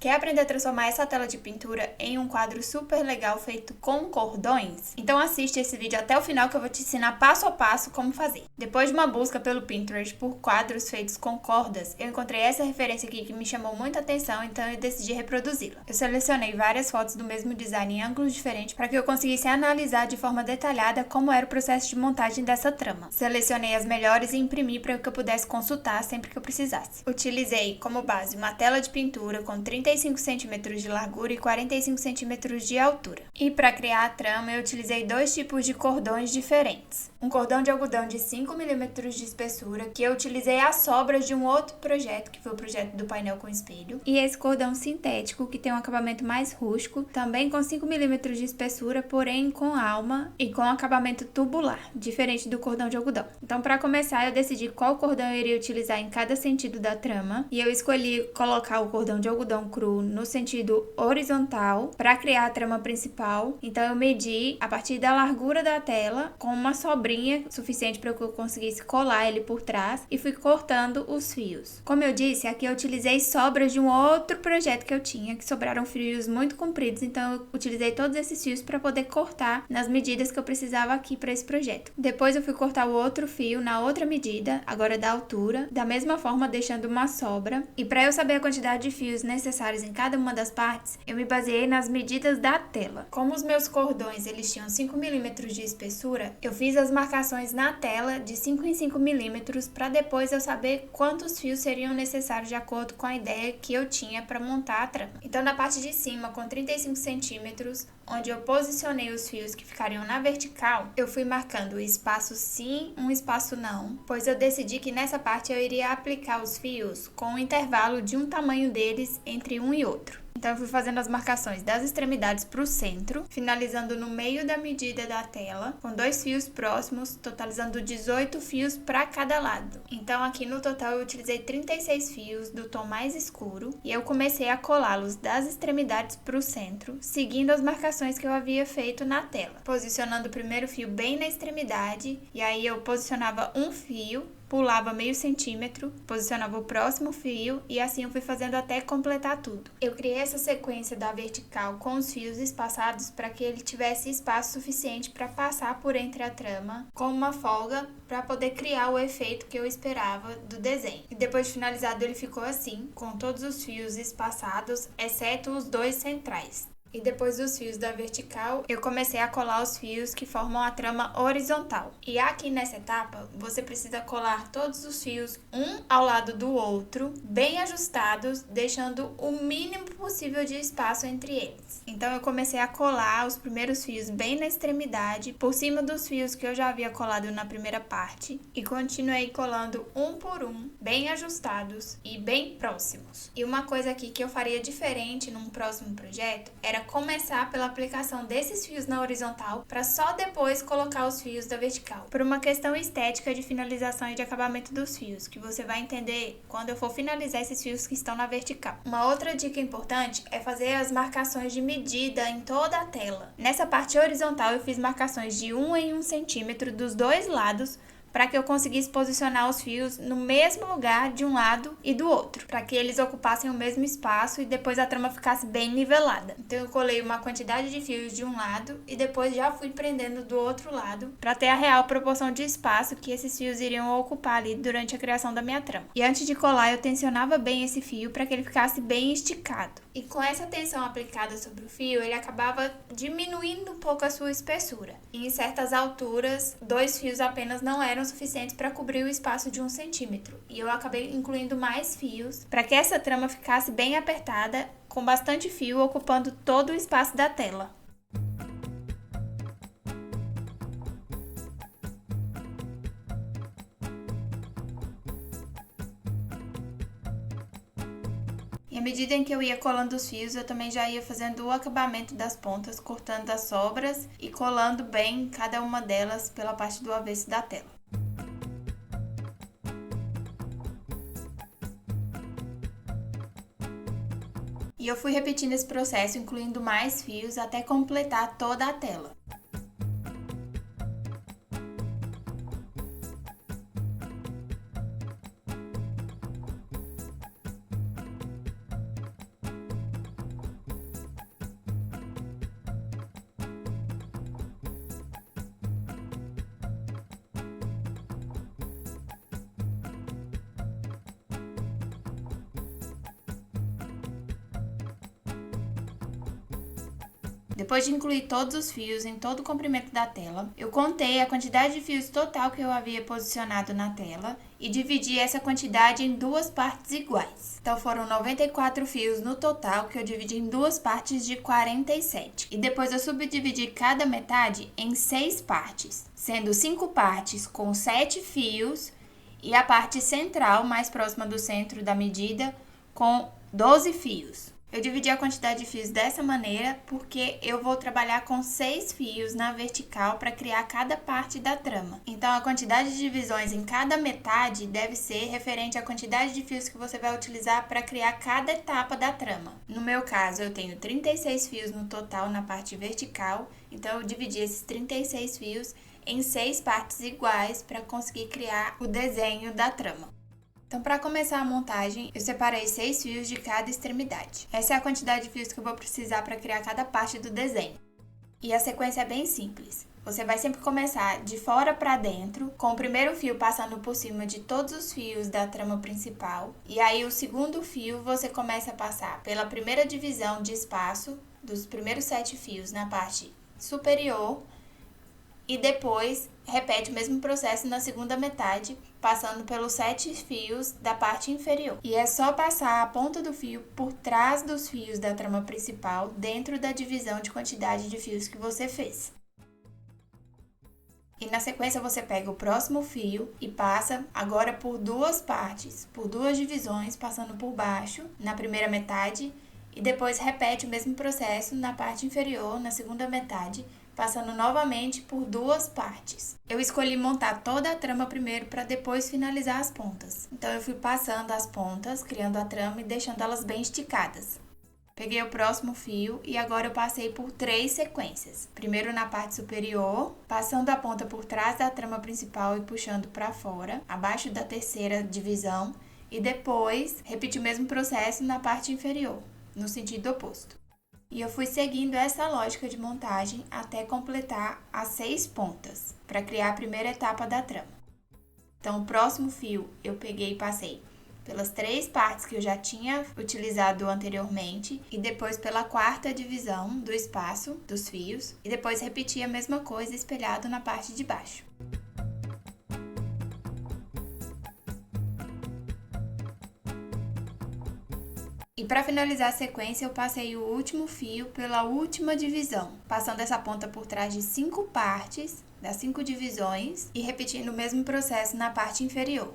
Quer aprender a transformar essa tela de pintura em um quadro super legal feito com cordões? Então assiste esse vídeo até o final que eu vou te ensinar passo a passo como fazer. Depois de uma busca pelo Pinterest por quadros feitos com cordas, eu encontrei essa referência aqui que me chamou muita atenção, então eu decidi reproduzi-la. Eu selecionei várias fotos do mesmo design em ângulos diferentes para que eu conseguisse analisar de forma detalhada como era o processo de montagem dessa trama. Selecionei as melhores e imprimi para que eu pudesse consultar sempre que eu precisasse. Utilizei como base uma tela de pintura com 35 centímetros de largura e 45 centímetros de altura. E para criar a trama, eu utilizei dois tipos de cordões diferentes. Um cordão de algodão de 5 milímetros de espessura, que eu utilizei as sobras de um outro projeto, que foi o projeto do painel com espelho. E esse cordão sintético, que tem um acabamento mais rústico, também com 5 milímetros de espessura, porém com alma e com acabamento tubular, diferente do cordão de algodão. Então, para começar, eu decidi qual cordão eu iria utilizar em cada sentido da trama. E eu escolhi colocar o cordão de algodão cru no sentido horizontal para criar a trama principal. Então, eu medi a partir da largura da tela com uma sobrinha suficiente para que eu conseguisse colar ele por trás e fui cortando os fios. Como eu disse, aqui eu utilizei sobras de um outro projeto que eu tinha, que sobraram fios muito compridos, então eu utilizei todos esses fios para poder cortar nas medidas que eu precisava aqui para esse projeto. Depois eu fui cortar o outro fio na outra medida, agora da altura, da mesma forma deixando uma sobra. E para eu saber a quantidade de fios necessários em cada uma das partes, eu me baseei nas medidas da tela. Como os meus cordões eles tinham 5 milímetros de espessura, eu fiz as marcações na tela de 5 em 5 milímetros para depois eu saber quantos fios seriam necessários de acordo com a ideia que eu tinha para montar a trama. Então na parte de cima, com 35 centímetros, onde eu posicionei os fios que ficariam na vertical, eu fui marcando o espaço sim, um espaço não, pois eu decidi que nessa parte eu iria aplicar os fios com um intervalo de um tamanho deles entre um e outro. Então eu fui fazendo as marcações das extremidades para o centro, finalizando no meio da medida da tela, com dois fios próximos, totalizando 18 fios para cada lado. Então aqui no total eu utilizei 36 fios do tom mais escuro e eu comecei a colá-los das extremidades para o centro, seguindo as marcações que eu havia feito na tela. Posicionando o primeiro fio bem na extremidade e aí eu posicionava um fio, pulava meio centímetro, posicionava o próximo fio e assim eu fui fazendo até completar tudo. Eu criei essa sequência da vertical com os fios espaçados para que ele tivesse espaço suficiente para passar por entre a trama com uma folga para poder criar o efeito que eu esperava do desenho. E depois de finalizado ele ficou assim, com todos os fios espaçados, exceto os dois centrais. E depois dos fios da vertical, eu comecei a colar os fios que formam a trama horizontal. E aqui nessa etapa, você precisa colar todos os fios um ao lado do outro, bem ajustados, deixando o mínimo possível de espaço entre eles. Então eu comecei a colar os primeiros fios bem na extremidade, por cima dos fios que eu já havia colado na primeira parte, e continuei colando um por um, bem ajustados e bem próximos. E uma coisa aqui que eu faria diferente num próximo projeto era começar pela aplicação desses fios na horizontal para só depois colocar os fios da vertical. Por uma questão estética de finalização e de acabamento dos fios, que você vai entender quando eu for finalizar esses fios que estão na vertical. Uma outra dica importante é fazer as marcações de medida em toda a tela. Nessa parte horizontal eu fiz marcações de 1 em 1 centímetro dos dois lados, para que eu conseguisse posicionar os fios no mesmo lugar de um lado e do outro, para que eles ocupassem o mesmo espaço e depois a trama ficasse bem nivelada. Então eu colei uma quantidade de fios de um lado e depois já fui prendendo do outro lado, para ter a real proporção de espaço que esses fios iriam ocupar ali durante a criação da minha trama. E antes de colar, eu tensionava bem esse fio para que ele ficasse bem esticado. E com essa tensão aplicada sobre o fio, ele acabava diminuindo um pouco a sua espessura. E em certas alturas, dois fios apenas não eram suficientes para cobrir o espaço de 1 centímetro. E eu acabei incluindo mais fios para que essa trama ficasse bem apertada, com bastante fio ocupando todo o espaço da tela. E à medida em que eu ia colando os fios, eu também já ia fazendo o acabamento das pontas, cortando as sobras e colando bem cada uma delas pela parte do avesso da tela. E eu fui repetindo esse processo, incluindo mais fios, até completar toda a tela. Depois de incluir todos os fios em todo o comprimento da tela, eu contei a quantidade de fios total que eu havia posicionado na tela e dividi essa quantidade em duas partes iguais. Então foram 94 fios no total que eu dividi em duas partes de 47. E depois eu subdividi cada metade em 6 partes, sendo 5 partes com 7 fios e a parte central, mais próxima do centro da medida, com 12 fios. Eu dividi a quantidade de fios dessa maneira porque eu vou trabalhar com 6 fios na vertical para criar cada parte da trama. Então, a quantidade de divisões em cada metade deve ser referente à quantidade de fios que você vai utilizar para criar cada etapa da trama. No meu caso, eu tenho 36 fios no total na parte vertical, então eu dividi esses 36 fios em 6 partes iguais para conseguir criar o desenho da trama. Então, para começar a montagem, eu separei 6 fios de cada extremidade. Essa é a quantidade de fios que eu vou precisar para criar cada parte do desenho. E a sequência é bem simples. Você vai sempre começar de fora para dentro, com o primeiro fio passando por cima de todos os fios da trama principal. E aí, o segundo fio, você começa a passar pela primeira divisão de espaço dos primeiros 7 fios na parte superior. E depois, repete o mesmo processo na segunda metade, passando pelos 7 fios da parte inferior. E é só passar a ponta do fio por trás dos fios da trama principal, dentro da divisão de quantidade de fios que você fez. E na sequência, você pega o próximo fio e passa agora por duas partes, por duas divisões, passando por baixo, na primeira metade, e depois repete o mesmo processo na parte inferior, na segunda metade, passando novamente por duas partes. Eu escolhi montar toda a trama primeiro para depois finalizar as pontas. Então, eu fui passando as pontas, criando a trama e deixando elas bem esticadas. Peguei o próximo fio e agora eu passei por 3 sequências. Primeiro na parte superior, passando a ponta por trás da trama principal e puxando para fora, abaixo da terceira divisão. E depois, repeti o mesmo processo na parte inferior, no sentido oposto. E eu fui seguindo essa lógica de montagem até completar as 6 pontas, para criar a primeira etapa da trama. Então, o próximo fio eu peguei e passei pelas 3 partes que eu já tinha utilizado anteriormente, e depois pela quarta divisão do espaço dos fios, e depois repeti a mesma coisa espelhado na parte de baixo. E para finalizar a sequência, eu passei o último fio pela última divisão, passando essa ponta por trás de 5 partes, das 5 divisões, e repetindo o mesmo processo na parte inferior.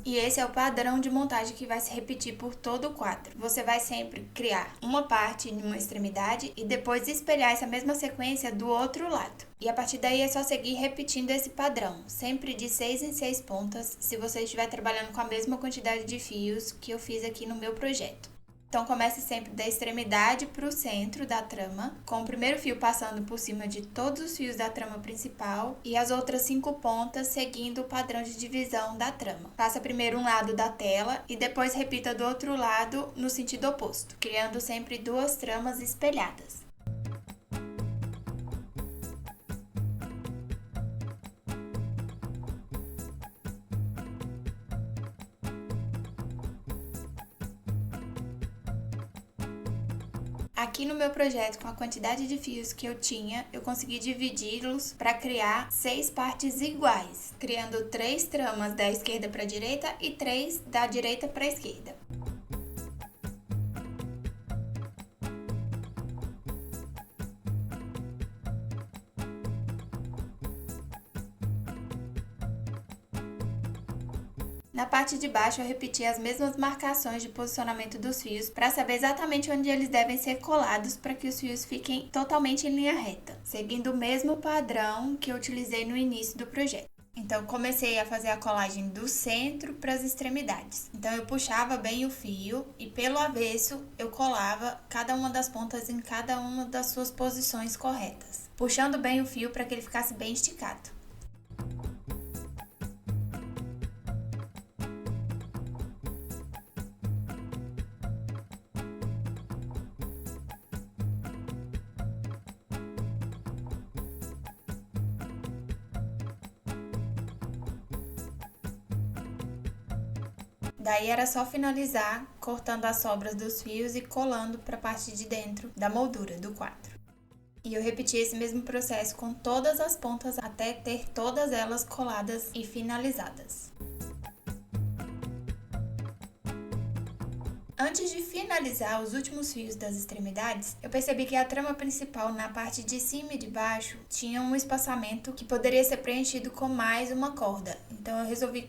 E esse é o padrão de montagem que vai se repetir por todo o quadro. Você vai sempre criar uma parte em uma extremidade e depois espelhar essa mesma sequência do outro lado. E a partir daí é só seguir repetindo esse padrão, sempre de 6 em 6 pontas, se você estiver trabalhando com a mesma quantidade de fios que eu fiz aqui no meu projeto. Então, comece sempre da extremidade para o centro da trama, com o primeiro fio passando por cima de todos os fios da trama principal e as outras 5 pontas seguindo o padrão de divisão da trama. Faça primeiro um lado da tela e depois repita do outro lado no sentido oposto, criando sempre 2 tramas espelhadas. Aqui no meu projeto, com a quantidade de fios que eu tinha, eu consegui dividi-los para criar 6 partes iguais, criando 3 tramas da esquerda para a direita e 3 da direita para a esquerda. Na parte de baixo, eu repeti as mesmas marcações de posicionamento dos fios para saber exatamente onde eles devem ser colados para que os fios fiquem totalmente em linha reta, seguindo o mesmo padrão que eu utilizei no início do projeto. Então, comecei a fazer a colagem do centro para as extremidades. Então, eu puxava bem o fio e pelo avesso eu colava cada uma das pontas em cada uma das suas posições corretas, puxando bem o fio para que ele ficasse bem esticado. Daí era só finalizar cortando as sobras dos fios e colando para a parte de dentro da moldura do quadro. E eu repeti esse mesmo processo com todas as pontas até ter todas elas coladas e finalizadas. Antes de finalizar os últimos fios das extremidades, eu percebi que a trama principal na parte de cima e de baixo tinha um espaçamento que poderia ser preenchido com mais uma corda. Então eu resolvi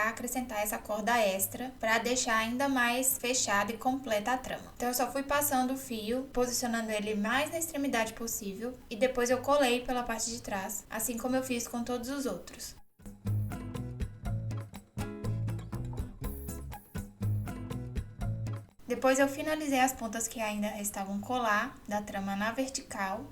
acrescentar essa corda extra para deixar ainda mais fechada e completa a trama. Então eu só fui passando o fio, posicionando ele mais na extremidade possível e depois eu colei pela parte de trás, assim como eu fiz com todos os outros. Depois eu finalizei as pontas que ainda restavam colar da trama na vertical.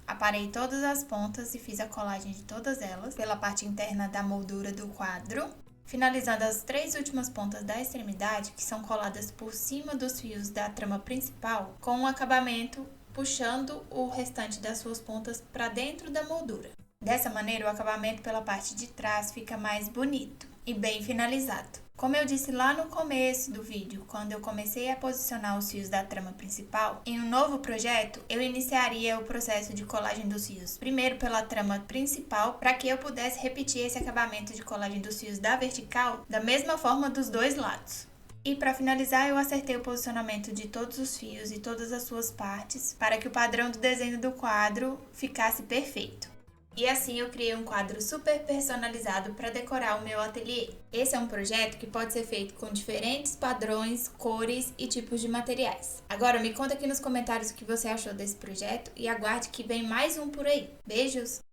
Aparei todas as pontas e fiz a colagem de todas elas pela parte interna da moldura do quadro, finalizando as 3 últimas pontas da extremidade, que são coladas por cima dos fios da trama principal, com um acabamento puxando o restante das suas pontas para dentro da moldura. Dessa maneira, o acabamento pela parte de trás fica mais bonito e bem finalizado. Como eu disse lá no começo do vídeo, quando eu comecei a posicionar os fios da trama principal, em um novo projeto, eu iniciaria o processo de colagem dos fios primeiro pela trama principal, para que eu pudesse repetir esse acabamento de colagem dos fios da vertical da mesma forma dos dois lados. E para finalizar, eu acertei o posicionamento de todos os fios e todas as suas partes, para que o padrão do desenho do quadro ficasse perfeito. E assim eu criei um quadro super personalizado para decorar o meu ateliê. Esse é um projeto que pode ser feito com diferentes padrões, cores e tipos de materiais. Agora me conta aqui nos comentários o que você achou desse projeto e aguarde que vem mais um por aí. Beijos!